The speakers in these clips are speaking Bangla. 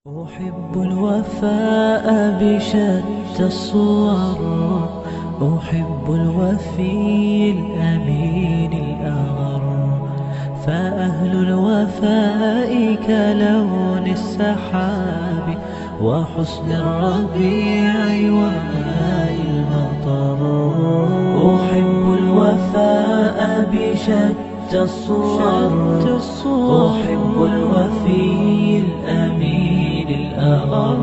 أحب الوفاء بشتى الصور. أحب الوفي الأمين الأغر. فأهل الوفاء كلون السحاب وحسن الربيع وماء المطر. أحب الوفاء بشتى الصور. أحب الوفي الأمين الأغر.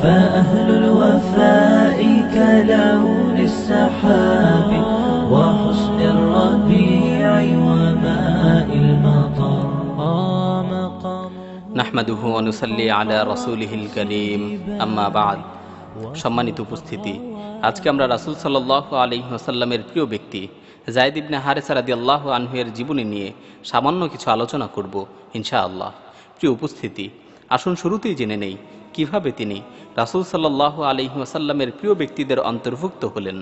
فأهل الوفاء كلون السحاب وحسن الربيع وماء المطر. নাহমাদুহু ওয়া নুসাল্লি আলা রাসূলিহিল কারীম, আম্মা বা'দ। সম্মানিত উপস্থিতি, আজকে আমরা রাসূল সাল্লাল্লাহু আলাইহি ওয়াসাল্লামের প্রিয় ব্যক্তি যায়েদ ইবনে হারেসা রাদিয়াল্লাহু আনহু এর জীবনী নিয়ে সামান্য কিছু আলোচনা করব ইনশাআল্লাহ। প্রিয় উপস্থিতি, আসুন শুরুতেই জেনে নেই কিভাবে তিনি রাসূল সাল্লাল্লাহু আলাইহি ওয়াসাল্লামের প্রিয় ব্যক্তিদের অন্তর্ভুক্ত হলেন।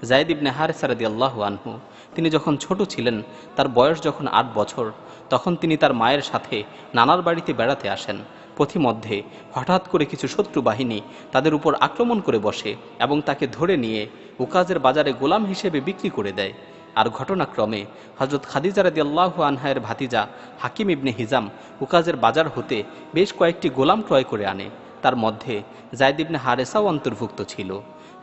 যায়েদ ইবনে হারেসা রাদিয়াল্লাহু আনহু তিনি যখন ছোট ছিলেন, তার বয়স যখন ৮ বছর, তখন তিনি তার মায়ের সাথে নানার বাড়িতে বেড়াতে আসেন। পথিমধ্যে হঠাৎ করে কিছু শত্রু বাহিনী তাদের উপর আক্রমণ করে বসে এবং তাকে ধরে নিয়ে উকাজের বাজারে গোলাম হিসেবে বিক্রি করে দেয়। আর ঘটনাক্রমে হযরত খাদিজা রাদিয়াল্লাহু আনহার ভাতিজা হাকিম ইবনে হিজাম উকাজের বাজার হতে বেশ কয়েকটি গোলাম ক্রয় করে আনে। তার মধ্যে যায়েদ ইবনে হারেসাও অন্তর্ভুক্ত ছিল।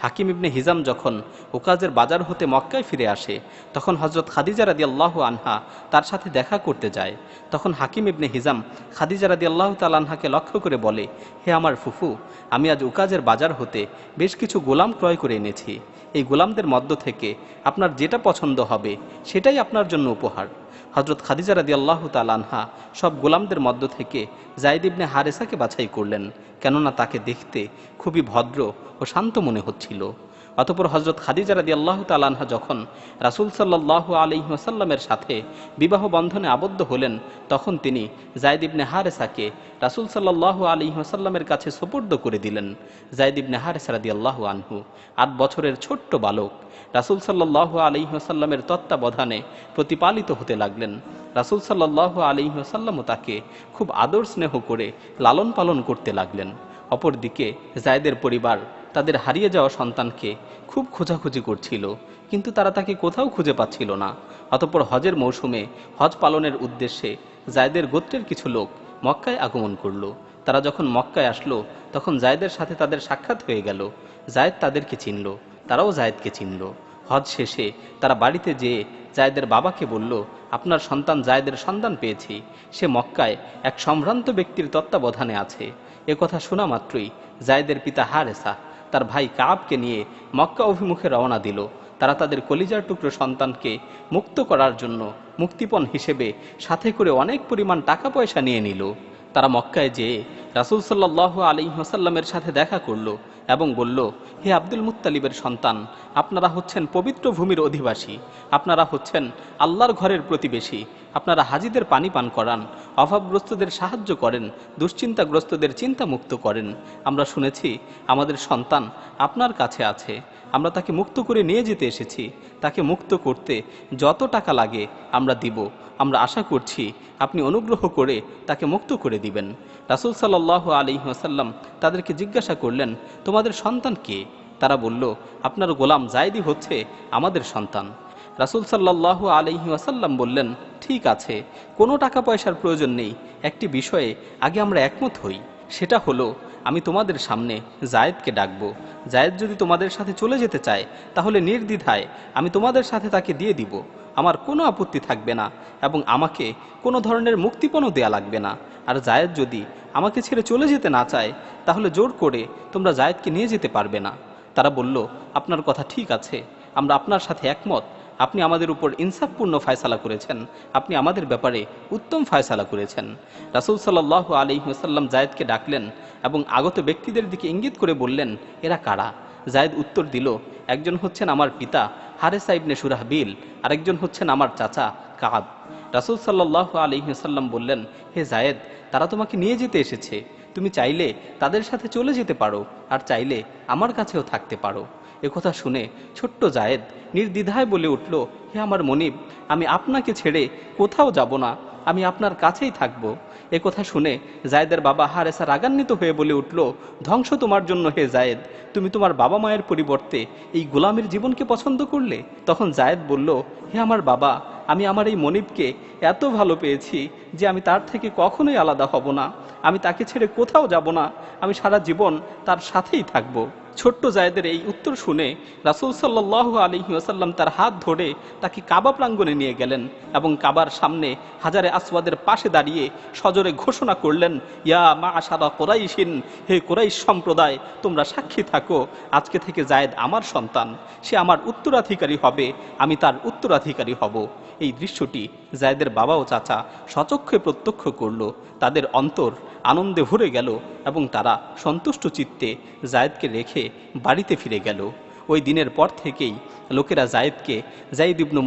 হাকিম ইবনে হিজাম যখন উকাজের বাজার হতে মক্কায় ফিরে আসে, তখন হযরত খাদিজা রাদিয়াল্লাহু আনহা তার সাথে দেখা করতে যায়। তখন হাকিম ইবনে হিজাম খাদিজা রাদিয়াল্লাহু তাআলা আনহাকে লক্ষ্য করে বলে, হে আমার ফুফু, আমি আজ উকাজের বাজার হতে বেশ কিছু গোলাম ক্রয় করে এনেছি। এই গোলামদের মধ্য থেকে আপনার যেটা পছন্দ হবে সেটাই আপনার জন্য উপহার। হযরত খাদিজা রাদিয়াল্লাহু তাআলা আনহা সব গোলামদের মধ্য থেকে যায়েদ ইবনে হারেসাকে বাছাই করলেন, কেননা তাকে দেখতে খুবই ভদ্র ও শান্ত মনে হচ্ছিল। অতঃপর হযরত খাদিজা রাদিয়াল্লাহু তাআলা আনহা যখন রাসূল সাল্লাল্লাহু আলাইহি ওয়াসাল্লামের সাথে বিবাহ বন্ধনে আবদ্ধ হলেন, তখন তিনি যায়েদ ইবনে হারেসাকে রাসূল সাল্লাল্লাহু আলাইহি ওয়াসাল্লামের কাছে সুপুর্দ করে দিলেন। যায়েদ ইবনে হারেসা রাদিয়াল্লাহু আনহু ৮ বছরের ছোট্ট বালক রাসূল সাল্লাল্লাহু আলাইহি ওয়াসাল্লামের তত্ত্বাবধানে প্রতিপালিত হতে লাগলেন। রাসূল সাল্লাল্লাহু আলাইহি ওয়াসাল্লামও তাকে খুব আদর স্নেহ করে লালন পালন করতে লাগলেন। অপরদিকে যায়েদের পরিবার তাদের হারিয়ে যাওয়া সন্তানকে খুব খোঁজাখুঁজি করছিল, কিন্তু তারা তাকে কোথাও খুঁজে পাচ্ছিল না। অতঃপর হজের মৌসুমে হজ পালনের উদ্দেশ্যে যায়েদের গোত্রের কিছু লোক মক্কায় আগমন করল। তারা যখন মক্কায় আসলো, তখন যায়েদের সাথে তাদের সাক্ষাৎ হয়ে গেল। যায়েদ তাদেরকে চিনল, তারাও যায়েদকে চিনল। হজ শেষে তারা বাড়িতে যেয়ে যায়েদের বাবাকে বলল, আপনার সন্তান যায়েদের সন্ধান পেয়েছি, সে মক্কায় এক সম্ভ্রান্ত ব্যক্তির তত্ত্বাবধানে আছে। এ কথা শোনা মাত্রই যায়েদের পিতা হারেসা তার ভাই কাবকে নিয়ে মক্কা অভিমুখে রওনা দিল। তারা তাদের কলিজার টুকরো সন্তানকে মুক্ত করার জন্য মুক্তিপণ হিসেবে সাথে করে অনেক পরিমাণ টাকা পয়সা নিয়ে নিল। তারা মক্কায় যেয়ে রাসূল সাল্লাল্লাহু আলাইহি ওয়াসাল্লামের সাথে দেখা করল এবং বলল, হে আব্দুল মুত্তালিবের সন্তান, আপনারা হচ্ছেন পবিত্র ভূমির অধিবাসী, আপনারা হচ্ছেন আল্লাহর ঘরের প্রতিবেশী, আপনারা হাজিদের পানি পান করান, অভাবগ্রস্তদের সাহায্য করেন, দুশ্চিন্তাগ্রস্তদের চিন্তা মুক্ত করেন। আমরা শুনেছি আমাদের সন্তান আপনার কাছে আছে, আমরা তাকে মুক্ত করে নিয়ে যেতে এসেছি। তাকে মুক্ত করতে যত টাকা লাগে আমরা দিব। আমরা আশা করছি আপনি অনুগ্রহ করে তাকে মুক্ত করে দিবেন। রাসূল সাল্লাল্লাহু আলাইহি ওয়াসাল্লাম তাদেরকে জিজ্ঞাসা করলেন, তোমাদের সন্তান কে? তারা বলল, আপনার গোলাম যায়েদই হচ্ছে আমাদের সন্তান। রাসূল সাল্লাল্লাহু আলাইহি ওয়াসাল্লাম বললেন, ঠিক আছে, কোনো টাকা পয়সার প্রয়োজন নেই। একটি বিষয়ে আগে আমরা একমত হই, সেটা হলো আমি তোমাদের সামনে যায়েদকে ডাকব। যায়েদ যদি তোমাদের সাথে চলে যেতে চায়, তাহলে নির্দ্বিধায় আমি তোমাদের সাথে তাকে দিয়ে দিব। আমার কোনো আপত্তি থাকবে না এবং আমাকে কোনো ধরনের মুক্তিপণও দেয়া লাগবে না। আর যায়েদ যদি আমাকে ছেড়ে চলে যেতে না চায়, তাহলে জোর করে তোমরা যায়েদকে নিয়ে যেতে পারবে না। তারা বলল, আপনার কথা ঠিক আছে, আমরা আপনার সাথে একমত। আপনি আমাদের উপর ইনসাফপূর্ণ ফয়সালা করেছেন, আপনি আমাদের ব্যাপারে উত্তম ফয়সালা করেছেন। রাসূল সাল্লাল্লাহু আলাইহি ওয়াসাল্লাম যায়েদকে ডাকলেন এবং আগত ব্যক্তিদের দিকে ইঙ্গিত করে বললেন, এরা কারা? যায়েদ উত্তর দিল, একজন হচ্ছেন আমার পিতা হারেসা ইবনে শুরাহবিল, আরেকজন হচ্ছেন আমার চাচা কাব। রাসূল সাল্লাল্লাহু আলাইহি ওয়াসাল্লাম বললেন, হে যায়েদ, তারা তোমাকে নিয়ে যেতে এসেছে, তুমি চাইলে তাদের সাথে চলে যেতে পারো, আর চাইলে আমার কাছেও থাকতে পারো। একথা শুনে ছোট্ট যায়েদ নির্দ্বিধায় বলে উঠল, হে আমার মনিব, আমি আপনাকে ছেড়ে কোথাও যাব না, আমি আপনার কাছেই থাকব। এ কথা শুনে জায়েদের বাবা হারেসা রাগান্বিত হয়ে বলে উঠল, ধ্বংস তোমার জন্য হে জায়েদ, তুমি তোমার বাবা মায়ের পরিবর্তে এই গোলামের জীবনকে পছন্দ করলে। তখন জায়েদ বলল, হে আমার বাবা, আমি আমার এই মনিবকে এত ভালো পেয়েছি যে আমি তার থেকে কখনোই আলাদা হব না। আমি তাকে ছেড়ে কোথাও যাব না, আমি সারা জীবন তার সাথেই থাকব। ছোট্ট জায়েদের এই উত্তর শুনে রাসূল সাল্লাল্লাহু আলাইহি ওয়াসাল্লাম তার হাত ধরে তাকে কাবা প্রাঙ্গণে নিয়ে গেলেন এবং কাবার সামনে হাজারে আসওয়াদের পাশে দাঁড়িয়ে সজোরে ঘোষণা করলেন, ইয়া মাআশারা কুরাইশিন, হে কুরাইশ সম্প্রদায়, তোমরা সাক্ষী থাকো, আজকে থেকে জায়েদ আমার সন্তান, সে আমার উত্তরাধিকারী হবে, আমি তার উত্তরাধিকারী হব। এই দৃশ্যটি জায়েদের বাবা ও চাচা সচক্ষে প্রত্যক্ষ করল। তাদের অন্তর আনন্দে ভরে গেল এবং তারা সন্তুষ্ট চিত্তে জায়েদকে রেখে বাড়িতে ফিরে গেল। ওই দিনের পর থেকেই লোকেরা জায়েদকে জায়েদ ইবনু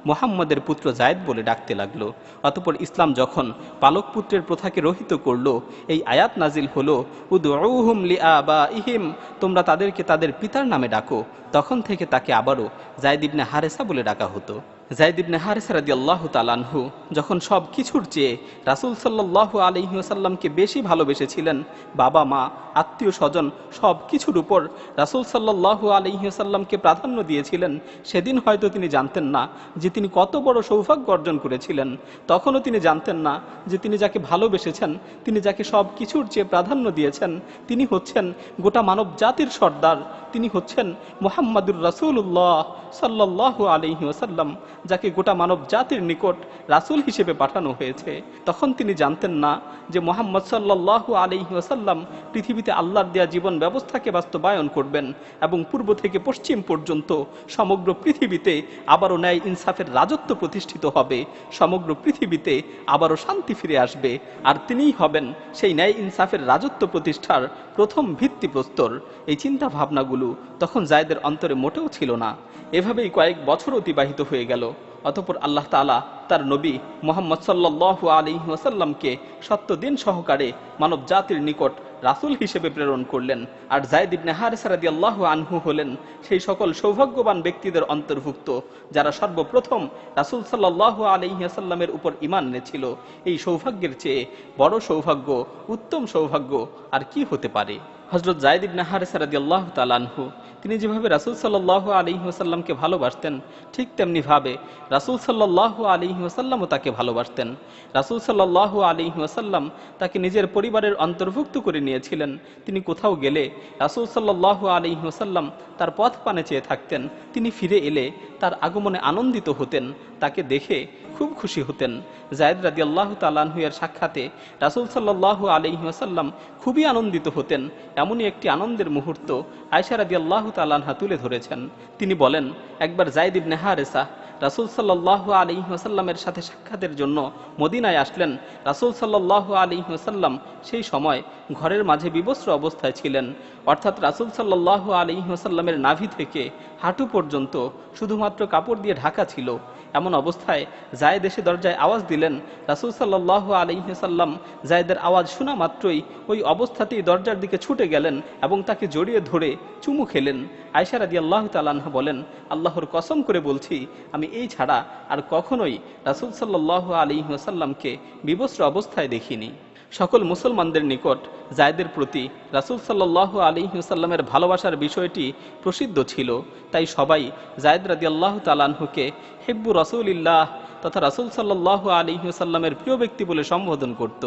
মুহাম্মদের পুত্র জায়েদ বলে ডাকতে লাগলো। অতঃপর ইসলাম যখন পালক পুত্রের প্রথাকে রহিত করল, এই আয়াত নাজিল হলো, উদউহুম লিআবাইহিম, তোমরা তাদেরকে তাদের পিতার নামে ডাকো। তখন থেকে তাকে আবারও জায়েদ ইবনে হারেসা বলে ডাকা হতো। জায়েদ ইবনে হারেসা রাদিয়াল্লাহু তাআলা আনহু যখন সব কিছুর চেয়ে রাসূল সাল্লাল্লাহু আলাইহি ওয়াসাল্লামকে বেশি ভালোবেসেছিলেন, বাবা মা আত্মীয় স্বজন সব কিছুর উপর রাসূল সাল্লাল্লাহু আলাইহি ওয়াসাল্লামকে প্রাধান্য দিয়েছিলেন, সেদিন হয়তো তিনি জানতেন না যে তিনি কত বড় সৌভাগ্য অর্জন করেছিলেন। তখনও তিনি জানতেন না যে তিনি যাকে ভালোবেসেছেন, তিনি যাকে সব কিছুর চেয়ে প্রাধান্য দিয়েছেন, তিনি হচ্ছেন গোটা মানব জাতির সর্দার, তিনি হচ্ছেন মুহাম্মাদুর রাসূলুল্লাহ সাল্লাল্লাহু আলাইহি ওয়াসাল্লাম, যাকে গোটা মানব জাতির নিকট রাসূল হিসেবে পাঠানো হয়েছে। তখন তিনি জানতেন না যে মুহাম্মদ সাল্লাল্লাহু আলাইহি ওয়াসাল্লাম পৃথিবীতে আল্লাহর দেয়া জীবন ব্যবস্থাকে বাস্তবায়ন করবেন এবং পূর্ব থেকে পশ্চিম পর্যন্ত সমগ্র পৃথিবীতে আবারও ন্যায় ইনসাফের রাজত্ব প্রতিষ্ঠিত হবে, সমগ্র পৃথিবীতে আবারও শান্তি ফিরে আসবে, আর তিনিই হবেন সেই ন্যায় ইনসাফের রাজত্ব প্রতিষ্ঠার প্রথম ভিত্তিপ্রস্তর। এই চিন্তা ভাবনাগুলো তখন জায়েদের অন্তরে মোটেও ছিল না। এভাবেই কয়েক বছর অতিবাহিত হয়ে গেল। অতঃপর আল্লাহ তাআলা তার নবী মুহাম্মদ সাল্লাল্লাহু আলাইহি ওয়াসাল্লামকে সত্যদিন সহকারে মানব জাতির নিকট রাসূল হিসেবে প্রেরণ করলেন। আর জায়েদ ইবনে হারেসা রাদিয়াল্লাহু আনহু হলেন সেই সকল সৌভাগ্যবান ব্যক্তিদের অন্তর্ভুক্ত যারা সর্বপ্রথম রাসূল সাল্লাল্লাহু আলাইহি ওয়াসাল্লামের উপর ঈমান এনেছিল। এই সৌভাগ্যের চেয়ে বড় সৌভাগ্য, উত্তম সৌভাগ্য আর কি হতে পারে? হযরত জায়েদ ইবনে হারেসা রাদিয়াল্লাহু তাআলা আনহু তিনি যেভাবে রাসূল সাল্লাল্লাহু আলাইহি ওয়াসাল্লামকে ভালোবাসতেন, ঠিক তেমনি ভাবে রাসূল সাল্লাল্লাহু আলাইহি ওয়াসাল্লামও তাকে ভালোবাসতেন। রাসূল সাল্লাল্লাহু আলাইহি ওয়াসাল্লাম তাকে নিজের পরিবারের অন্তর্ভুক্ত করে নিয়েছিলেন। তিনি কোথাও গেলে রাসূল সাল্লাল্লাহু আলাইহি ওয়াসাল্লাম তার পথ পানে চেয়ে থাকতেন। তিনি ফিরে এলে তার আগমনে আনন্দিত হতেন, তাকে দেখে খুব খুশি হতেন। জায়েদ রাদিয়াল্লাহু তাআলা আনহু এর সাক্ষাতে রাসূল সাল্লাল্লাহু আলাইহি ওয়াসাল্লাম খুবই আনন্দিত হতেন। এমনই একটি আনন্দের মুহূর্ত আয়েশা রাদিয়াল্লাহু তাআলা আনহা তুলে ধরেছেন। তিনি বলেন, একবার জায়েদ ইবনে হারেসা রাসূল সাল্লাল্লাহু আলাইহি ওয়াসাল্লামের সাথে সাক্ষাতের জন্য মদিনায় আসলেন। রাসূল সাল্লাল্লাহু আলাইহি ওয়াসাল্লাম সেই সময় ঘরের মাঝে বিবস্ত্র অবস্থায় ছিলেন, অর্থাৎ রাসূল সাল্লাল্লাহু আলাইহি ওয়াসাল্লামের নাভি থেকে হাঁটু পর্যন্ত শুধুমাত্র কাপড় দিয়ে ঢাকা ছিল। এমন অবস্থায় জায়েদ এসে দরজায় আওয়াজ দিলেন। রাসূল সাল্লাল্লাহু আলাইহি ওয়াসাল্লাম জায়েদের আওয়াজ শোনা মাত্রই ওই অবস্থাতেই দরজার দিকে ছুটে গেলেন এবং তাকে জড়িয়ে ধরে চুমু খেলেন। আয়েশা রাদিয়াল্লাহু তাআলা আনহা বলেন, আল্লাহর কসম করে বলছি, আমি এই ছাড়া আর কখনোই রাসূল সাল্লাল্লাহু আলাইহি ওয়াসাল্লামকে বিবস্ত্র অবস্থায় দেখিনি। সকল মুসলমানদের নিকট জায়েদের প্রতি রাসূল সাল্লাল্লাহু আলাইহি ওয়াসাল্লামের ভালোবাসার বিষয়টি প্রসিদ্ধ ছিল। তাই সবাই জায়েদ রাদিয়াল্লাহু তাআলা আনহুকে হিব্বু রাসূলিল্লাহ তথা রাসূল সাল্লাল্লাহু আলাইহি ওয়াসাল্লামের প্রিয় ব্যক্তি বলে সম্বোধন করত।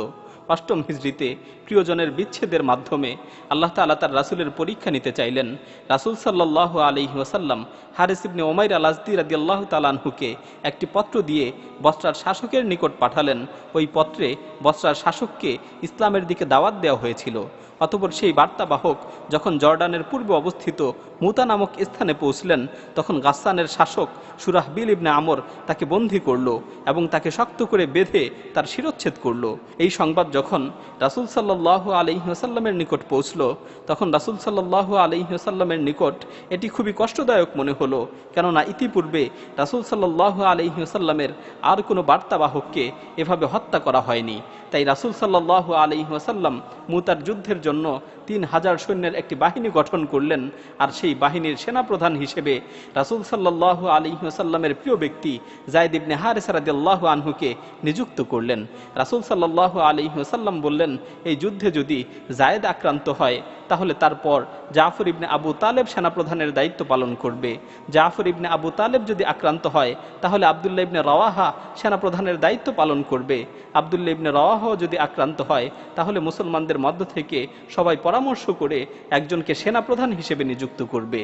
অষ্টম হিজরিতে প্রিয়জনের বিচ্ছেদের মাধ্যমে আল্লাহ তাআলা তার রাসূলের পরীক্ষা নিতে চাইলেন। রাসূল সাল্লাল্লাহু আলাইহি ওয়াসাল্লাম হারিস ইবনে উমাইর আল আজদি রাদিয়াল্লাহু তাআলা আনহুকে একটি পত্র দিয়ে বসরার শাসকের নিকট পাঠালেন। ওই পত্রে বসরার শাসককে ইসলামের দিকে দাওয়াত দেওয়া হয়েছিল। অতঃপর সেই বার্তাবাহক যখন জর্ডানের পূর্বে অবস্থিত মুতা নামক স্থানে পৌঁছলেন, তখন গাসসানের শাসক শুরাহবিল ইবনে আমর তাকে বন্দী করল এবং তাকে শক্ত করে বেঁধে তার শিরচ্ছেদ করল। এই সংবাদ যখন রাসূল সাল্লাল্লাহু আলাইহি ওয়াসাল্লামের নিকট পৌঁছল, তখন রাসূল সাল্লাল্লাহু আলাইহি ওয়াসাল্লামের নিকট এটি খুবই কষ্টদায়ক মনে হলো, কেননা ইতিপূর্বে রাসূল সাল্লাল্লাহু আলাইহি ওয়াসাল্লামের আর কোনো বার্তাবাহককে এভাবে হত্যা করা হয়নি। তাই রাসূল সাল্লাল্লাহু আলাইহি ওয়াসাল্লাম মুতার যুদ্ধের জন্য 3000 সৈন্যের একটি বাহিনী গঠন করলেন, আর সেই বাহিনীর সেনাপ্রধান হিসেবে রাসূল সাল্লাল্লাহু আলাইহি ওয়াসাল্লামের প্রিয় ব্যক্তি যায়েদ ইবনে হারেসা রাদিয়াল্লাহু আনহুকে নিযুক্ত করলেন। রাসূল সাল্লাল্লাহু আলাইহি ওয়াসাল্লাম বললেন, এই যুদ্ধে যদি যায়েদ আক্রান্ত হয় তাহলে তারপর জাফর ইবনে আবু তালেব সেনাপ্রধানের দায়িত্ব পালন করবে। জাফর ইবনে আবু তালেব যদি আক্রান্ত হয় তাহলে আব্দুল্লাহ ইবনে রওয়াহা সেনাপ্রধানের দায়িত্ব পালন করবে। আব্দুল্লাহ ইবনে রওয়াহা যদি আক্রান্ত হয় তাহলে মুসলমানদের মধ্য থেকে সবাই পরামর্শ করে একজনকে সেনাপ্রধান হিসেবে নিযুক্ত করবে।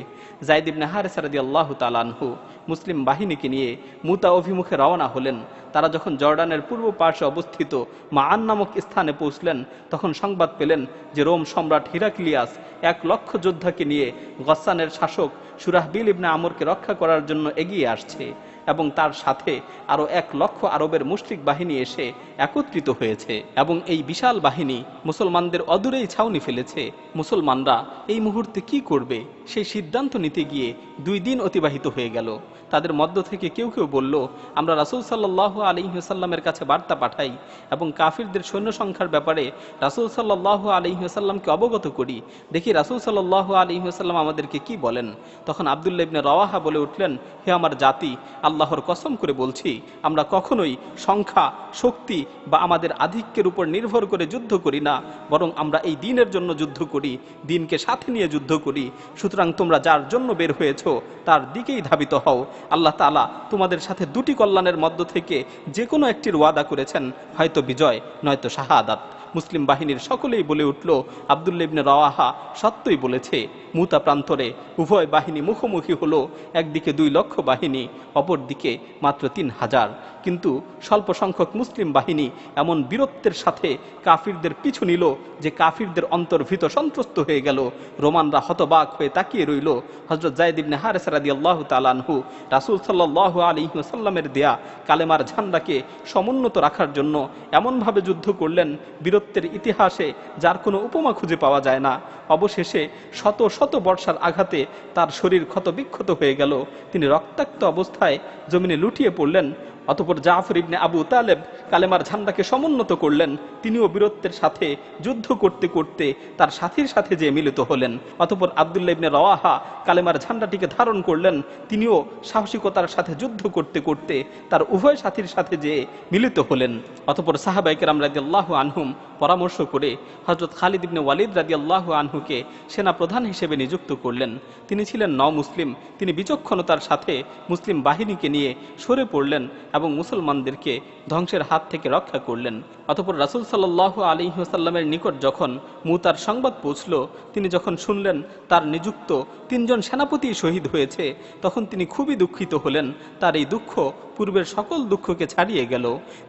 যায়েদ ইবনে হারেসা রাদিয়াল্লাহু তাআলা আনহু মুসলিম বাহিনীকে নিয়ে মুতা অভিমুখে রওনা হলেন। তারা যখন জর্ডানের পূর্ব পার্শ্বে অবস্থিত মাআন নামক স্থানে পৌঁছলেন, তখন সংবাদ পেলেন যে রোম সম্রাট হিরাক্লিয়াস 1,00,000 যোদ্ধাকে নিয়ে গসসানের শাসক শুরাহবিল ইবনে আমরকে রক্ষা করার জন্য এগিয়ে আসছে, এবং তার সাথে আরো 1,00,000 আরবের মুশরিক বাহিনী এসে একত্রিত হয়েছে, এবং এই বিশাল বাহিনী মুসলমানদের অদূরেই ছাউনি ফেলেছে। মুসলমানরা এই মুহূর্তে কি করবে সেই সিদ্ধান্ত নিতে গিয়ে 2 দিন অতিবাহিত হয়ে গেল। তাদের মধ্য থেকে কেউ কেউ বলল, আমরা রাসূল সাল্লাল্লাহু আলাইহি ওয়াসাল্লামের কাছে বার্তা পাঠাই এবং কাফিরদের সৈন্য সংখ্যার ব্যাপারে রাসূল সাল্লাল্লাহু আলাইহি ওয়াসাল্লামকে অবগত করি, দেখি রাসূল সাল্লাল্লাহু আলাইহি ওয়াসাল্লাম আমাদেরকে কি বলেন। তখন আব্দুল্লাহ ইবনে রওয়াহা বলে উঠলেন, হে আমার জাতি, আল্লাহর কসম করে বলছি, আমরা কখনোই সংখ্যা, শক্তি বা আমাদের আধিক্যের উপর নির্ভর করে যুদ্ধ করি না, বরং আমরা এই দ্বীনের জন্য যুদ্ধ করি, দ্বীনকে সাথে নিয়ে যুদ্ধ করি। সুতরাং তোমরা যার জন্য বের হয়েছো তার দিকেই ধাবিত হও। আল্লাহ তাআলা তোমাদের সাথে 2টি কল্যাণের মধ্য থেকে যে কোনো একটির ওয়াদা করেছেন, হয়তো বিজয় নয়তো শাহাদাত। মুসলিম বাহিনীর সকলেই বলে উঠল, আব্দুল্লাহ ইবনে রওয়াহা সত্যই বলেছে। মুতা প্রান্তরে উভয় বাহিনী মুখোমুখি হলো, একদিকে 2 লক্ষ বাহিনী, অপরদিকে মাত্র 3000। কিন্তু স্বল্প সংখ্যক মুসলিম বাহিনী এমন বীরত্বের সাথে কাফিরদের পিছু নিল যে কাফিরদের অন্তর ভীত সন্ত্রস্ত হয়ে গেল। রোমানরা হতবাক হয়ে তাকিয়ে রইল। হযরত যায়েদ ইবনে হারেসা রাদিয়াল্লাহু তাআলা আনহু রাসূল সাল্লাল্লাহু আলাইহি ওয়াসাল্লামের দেয়া কালেমার ঝান্ডাকে সমুন্নত রাখার জন্য এমনভাবে যুদ্ধ করলেন, বীরত্বের ইতিহাসে যার কোনো উপমা খুঁজে পাওয়া যায় না। অবশেষে শত শত বর্ষার আঘাতে তার শরীর ক্ষতবিক্ষত হয়ে গেল, তিনি রক্তাক্ত অবস্থায় জমিনে লুটিয়ে পড়লেন। অতঃপর জাফর ইবনে আবু তালেব কালেমার ঝান্ডাকে সমুন্নত করলেন, তিনিও বীরত্বের সাথে যুদ্ধ করতে করতে তার সাথীর সাথে যে মিলিত হলেন। অতঃপর আব্দুল্লাহ ইবনে রওয়াহা কালেমার ঝান্ডাটিকে ধারণ করলেন, তিনিও সাহসিকতার সাথে যুদ্ধ করতে করতে তার উভয় সাথীর সাথে যে মিলিত হলেন। অতঃপর সাহাবায়ে কেরাম রাদিয়াল্লাহু আনহুম পরামর্শ করে হযরত খালিদ ইবনে ওয়ালিদ রাদিয়াল্লাহু আনহুকে সেনা প্রধান হিসেবে নিযুক্ত করলেন। তিনি ছিলেন মুসলিম, তিনি বিচক্ষণতার সাথে মুসলিম বাহিনীকে নিয়ে সরে পড়লেন এবং মুসলমানদেরকে ধ্বংসের হাত থেকে রক্ষা করলেন। অতঃপর রাসূল সাল্লাল্লাহু আলাইহি ওয়াসাল্লামের নিকট যখন মুতার সংবাদ পৌঁছল, তিনি যখন শুনলেন তার নিযুক্ত 3 জন সেনাপতি শহীদ হয়েছে, তখন তিনি খুবই দুঃখিত হলেন। তার এই দুঃখ পূর্বের সকল দুঃখকে ছাড়িয়ে গেল।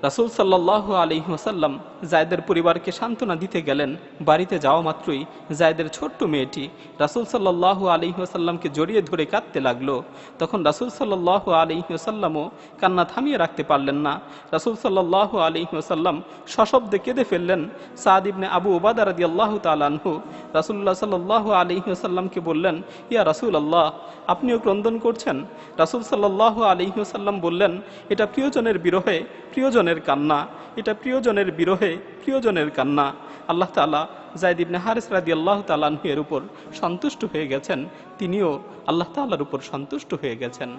রাসূল সাল্লাল্লাহু আলাইহি ওয়াসাল্লাম যায়েদের পরিবারকে সান্ত্বনা দিতে গেলেন। বাড়িতে যাওয়া মাত্রই যায়েদের ছোট্ট মেয়েটি রাসূল সাল্লাল্লাহু আলাইহি ওয়াসাল্লামকে জড়িয়ে ধরে কাঁদতে লাগলো। তখন রাসূল সাল্লাল্লাহু আলাইহি ওয়াসাল্লামও কান্না থামিয়ে রাখতে পারলেন না। রাসূল সাল্লাল্লাহু আলাইহি ওয়াসাল্লাম সশব্দে কেঁদে ফেললেন। সাদ ইবনে আবু উবাদা রাদিয়াল্লাহু তাআলা আনহু রাসূলুল্লাহ সাল্লাল্লাহু আলাইহি ওয়াসাল্লামকে বললেন, ইয়া রাসূলুল্লাহ, আপনিও ক্রন্দন করছেন? রাসূল সাল্লাল্লাহু আলাইহি ওয়াসাল্লাম বললেন, এটা প্রিয়জনের বিরহে প্রিয়জনের কান্না, এটা প্রিয়জনের বিরহে প্রিয়জনের কান্না। আল্লাহ তাআলা যায়েদ ইবনে হারেস রাদিয়াল্লাহু তাআলা আনহু এর উপর সন্তুষ্ট হয়ে গেছেন, তিনিও আল্লাহ তাআলার উপর সন্তুষ্ট হয়ে গেছেন।